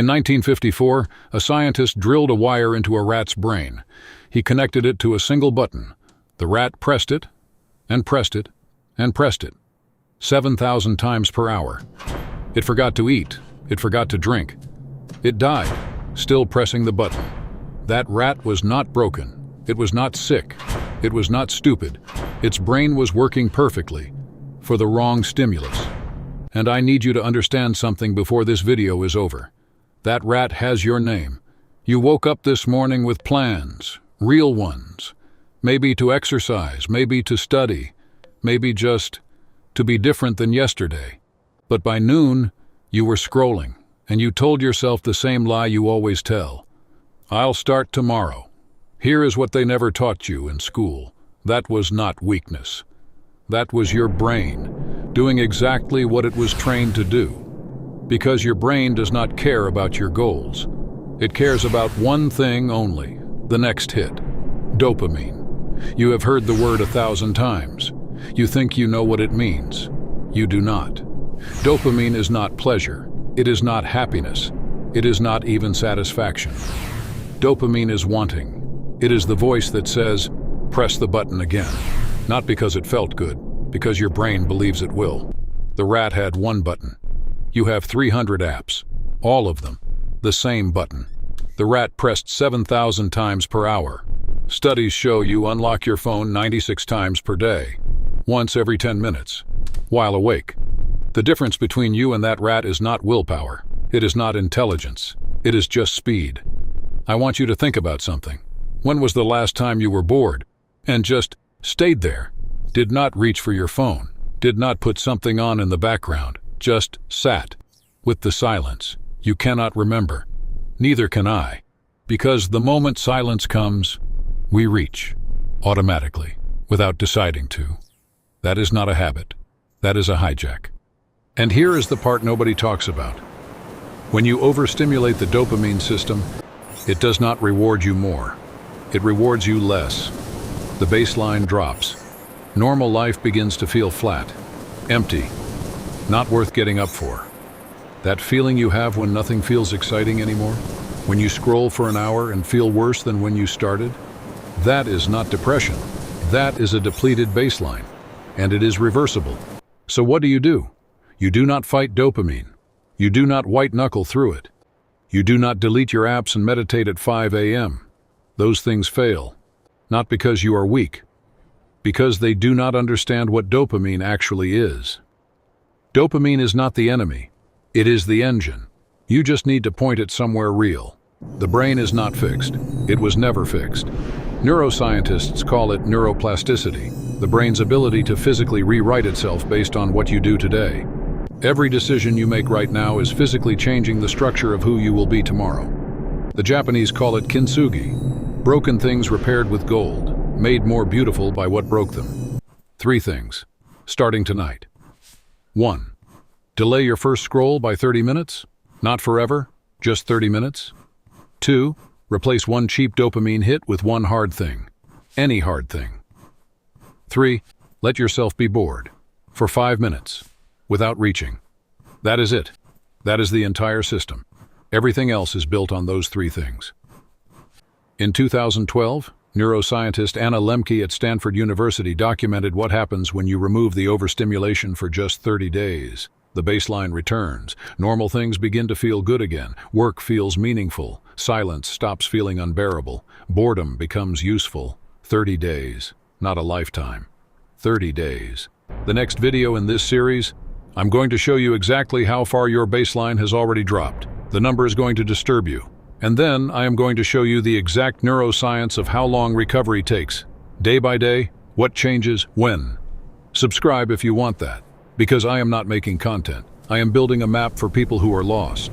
In 1954, a scientist drilled a wire into a rat's brain. He connected it to a single button. The rat pressed it, and pressed it, and pressed it, 7,000 times per hour. It forgot to eat. It forgot to drink. It died, still pressing the button. That rat was not broken. It was not sick. It was not stupid. Its brain was working perfectly, for the wrong stimulus. And I need you to understand something before this video is over. That rat has your name. You woke up this morning with plans, real ones. Maybe to exercise, maybe to study, maybe just to be different than yesterday. But by noon, you were scrolling, and you told yourself the same lie you always tell. I'll start tomorrow. Here is what they never taught you in school. That was not weakness. That was your brain, doing exactly what it was trained to do. Because your brain does not care about your goals. It cares about one thing only, the next hit, dopamine. You have heard the word 1,000 times. You think you know what it means. You do not. Dopamine is not pleasure. It is not happiness. It is not even satisfaction. Dopamine is wanting. It is the voice that says, press the button again. Not because it felt good, because your brain believes it will. The rat had one button. You have 300 apps, all of them, the same button. The rat pressed 7,000 times per hour. Studies show you unlock your phone 96 times per day, once every 10 minutes, while awake. The difference between you and that rat is not willpower. It is not intelligence. It is just speed. I want you to think about something. When was the last time you were bored and just stayed there? Did not reach for your phone, did not put something on in the background, just sat with the silence. You cannot remember. Neither can I. Because the moment silence comes, we reach, automatically, without deciding to. That is not a habit. That is a hijack. And here is the part nobody talks about. When you overstimulate the dopamine system, it does not reward you more. It rewards you less. The baseline drops. Normal life begins to feel flat, empty, not worth getting up for. That feeling you have when nothing feels exciting anymore, when you scroll for an hour and feel worse than when you started, that is not depression. That is a depleted baseline, and it is reversible. So what do? You do not fight dopamine. You do not white-knuckle through it. You do not delete your apps and meditate at 5 a.m. Those things fail, not because you are weak, because they do not understand what dopamine actually is. Dopamine is not the enemy. It is the engine. You just need to point it somewhere real. The brain is not fixed. It was never fixed. Neuroscientists call it neuroplasticity, the brain's ability to physically rewrite itself based on what you do today. Every decision you make right now is physically changing the structure of who you will be tomorrow. The Japanese call it kintsugi, broken things repaired with gold, made more beautiful by what broke them. 3 things, starting tonight. 1. Delay your first scroll by 30 minutes. Not forever, just 30 minutes. 2. Replace one cheap dopamine hit with one hard thing. Any hard thing. 3. Let yourself be bored. For 5 minutes. Without reaching. That is it. That is the entire system. Everything else is built on those 3 things. In 2012, neuroscientist Anna Lembke at Stanford University documented what happens when you remove the overstimulation for just 30 days. The baseline returns. Normal things begin to feel good again. Work feels meaningful. Silence stops feeling unbearable. Boredom becomes useful. 30 days, not a lifetime. 30 days. The next video in this series, I'm going to show you exactly how far your baseline has already dropped. The number is going to disturb you. And then I am going to show you the exact neuroscience of how long recovery takes. Day by day, what changes, when. Subscribe if you want that. Because I am not making content. I am building a map for people who are lost.